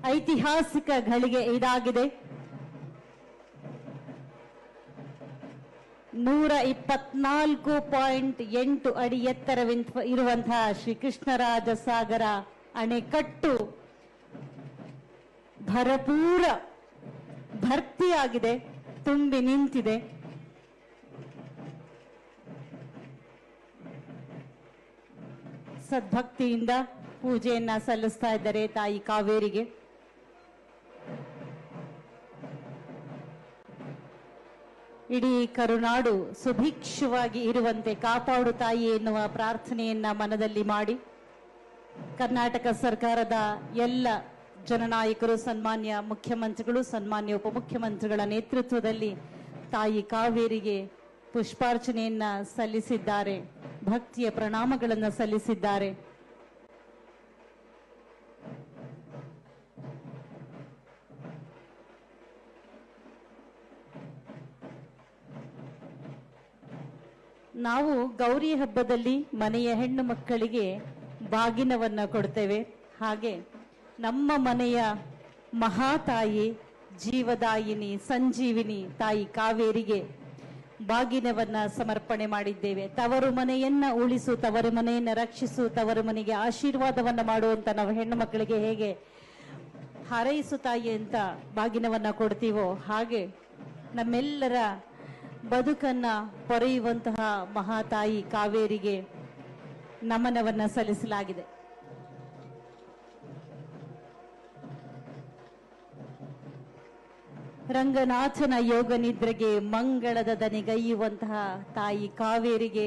ಐತಿಹಾಸಿಕ ಘಳಿಗೆ ಇದಾಗಿದೆ. 124.8 ಅಡಿ ಎತ್ತರವಿರುವಂತಹ ಶ್ರೀ ಕೃಷ್ಣರಾಜ ಸಾಗರ ಅಣೆಕಟ್ಟು ಭರಪೂರ ಭರ್ತಿಯಾಗಿದೆ, ತುಂಬಿ ನಿಂತಿದೆ. ಸದ್ಭಕ್ತಿಯಿಂದ ಪೂಜೆಯನ್ನ ಸಲ್ಲಿಸ್ತಾ ಇದ್ದಾರೆ ತಾಯಿ ಕಾವೇರಿಗೆ. ಇಡೀ ಕರುನಾಡು ಸುಭಿಕ್ಷವಾಗಿ ಇರುವಂತೆ ಕಾಪಾಡು ತಾಯಿ ಎನ್ನುವ ಪ್ರಾರ್ಥನೆಯನ್ನ ಮನದಲ್ಲಿ ಮಾಡಿ ಕರ್ನಾಟಕ ಸರ್ಕಾರದ ಎಲ್ಲ ಜನನಾಯಕರು, ಸನ್ಮಾನ್ಯ ಮುಖ್ಯಮಂತ್ರಿಗಳು, ಸನ್ಮಾನ್ಯ ಉಪಮುಖ್ಯಮಂತ್ರಿಗಳ ನೇತೃತ್ವದಲ್ಲಿ ತಾಯಿ ಕಾವೇರಿಗೆ ಪುಷ್ಪಾರ್ಚನೆಯನ್ನ ಸಲ್ಲಿಸಿದ್ದಾರೆ, ಭಕ್ತಿಯ ಪ್ರಣಾಮಗಳನ್ನು ಸಲ್ಲಿಸಿದ್ದಾರೆ. ನಾವು ಗೌರಿ ಹಬ್ಬದಲ್ಲಿ ಮನೆಯ ಹೆಣ್ಣು ಮಕ್ಕಳಿಗೆ ಬಾಗಿನವನ್ನ ಕೊಡ್ತೇವೆ. ಹಾಗೆ ನಮ್ಮ ಮನೆಯ ಮಹಾತಾಯಿ, ಜೀವದಾಯಿನಿ, ಸಂಜೀವಿನಿ ತಾಯಿ ಕಾವೇರಿಗೆ ಬಾಗಿನವನ್ನ ಸಮರ್ಪಣೆ ಮಾಡಿದ್ದೇವೆ. ತವರು ಮನೆಯನ್ನ ಉಳಿಸು, ತವರು ಮನೆಯನ್ನ ರಕ್ಷಿಸು, ತವರು ಮನೆಗೆ ಆಶೀರ್ವಾದವನ್ನ ಮಾಡುವಂತ ನಾವು ಹೆಣ್ಣು ಮಕ್ಕಳಿಗೆ ಹೇಗೆ ಹಾರೈಸು ತಾಯಿ ಅಂತ ಬಾಗಿನವನ್ನ ಕೊಡ್ತೀವೋ ಹಾಗೆ ನಮ್ಮೆಲ್ಲರ ಬದುಕನ್ನ ಪೊರೆಯುವಂತಹ ಮಹಾತಾಯಿ ಕಾವೇರಿಗೆ ನಮನವನ್ನ ಸಲ್ಲಿಸಲಾಗಿದೆ. ರಂಗನಾಥನ ಯೋಗ ನಿದ್ರೆಗೆ ಮಂಗಳದ ದನಿಗೈಯುವಂತಹ ತಾಯಿ ಕಾವೇರಿಗೆ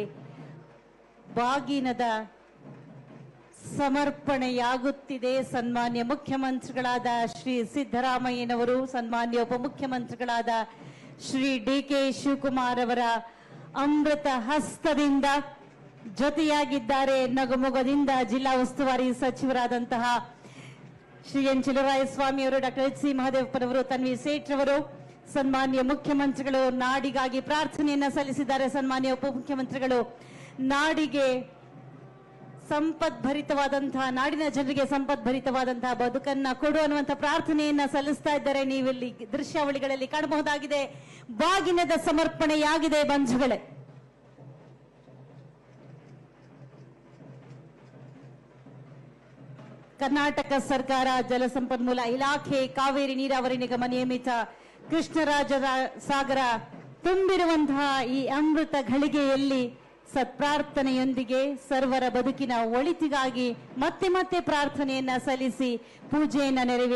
ಬಾಗಿನದ ಸಮರ್ಪಣೆಯಾಗುತ್ತಿದೆ. ಸನ್ಮಾನ್ಯ ಮುಖ್ಯಮಂತ್ರಿಗಳಾದ ಶ್ರೀ ಸಿದ್ದರಾಮಯ್ಯನವರು, ಸನ್ಮಾನ್ಯ ಉಪಮುಖ್ಯಮಂತ್ರಿಗಳಾದ ಶ್ರೀ ಡಿ.ಕೆ. ಶಿವಕುಮಾರ್ ಅವರ ಅಮೃತ ಹಸ್ತದಿಂದ ಜೊತೆಯಾಗಿದ್ದಾರೆ. ನಗುಮೊಗದಿಂದ ಜಿಲ್ಲಾ ಉಸ್ತುವಾರಿ ಸಚಿವರಾದಂತಹ ಶ್ರೀ ಎನ್ ಚಲುವರಾಯಸ್ವಾಮಿ ಅವರು, ಡಾಕ್ಟರ್ ಎಚ್ ಸಿ ಮಹದೇವಪ್ಪನವರು, ತನ್ವಿ ಸೇಠ್ ಅವರು, ಸನ್ಮಾನ್ಯ ಮುಖ್ಯಮಂತ್ರಿಗಳು ನಾಡಿಗಾಗಿ ಪ್ರಾರ್ಥನೆಯನ್ನ ಸಲ್ಲಿಸಿದ್ದಾರೆ. ಸನ್ಮಾನ್ಯ ಉಪಮುಖ್ಯಮಂತ್ರಿಗಳು ನಾಡಿಗೆ ಸಂಪದ್ಭರಿತವಾದಂತಹ, ನಾಡಿನ ಜನರಿಗೆ ಸಂಪದ್ಭರಿತವಾದಂತಹ ಬದುಕನ್ನ ಕೊಡು ಅನ್ನುವಂತ ಪ್ರಾರ್ಥನೆಯನ್ನ ಸಲ್ಲಿಸ್ತಾ ಇದ್ದಾರೆ. ನೀವಿಲ್ಲಿ ದೃಶ್ಯಾವಳಿಗಳಲ್ಲಿ ಕಾಣಬಹುದಾಗಿದೆ. ಬಾಗಿನದ ಸಮರ್ಪಣೆಯಾಗಿದೆ ಬಂಧುಗಳೇ. ಕರ್ನಾಟಕ ಸರ್ಕಾರ ಜಲಸಂಪನ್ಮೂಲ ಇಲಾಖೆ, ಕಾವೇರಿ ನೀರಾವರಿ ನಿಗಮ ನಿಯಮಿತ ಕೃಷ್ಣರಾಜ ಸಾಗರ ತುಂಬಿರುವಂತಹ ಈ ಅಮೃತ ಘಳಿಗೆಯಲ್ಲಿ ಸತ್ಪ್ರಾರ್ಥನೆಯೊಂದಿಗೆ ಸರ್ವರ ಬದುಕಿನ ಒಳಿತಿಗಾಗಿ ಮತ್ತೆ ಮತ್ತೆ ಪ್ರಾರ್ಥನೆಯನ್ನ ಸಲ್ಲಿಸಿ ಪೂಜೆಯನ್ನ ನೆರವೇರಿಸಿದ್ದಾರೆ.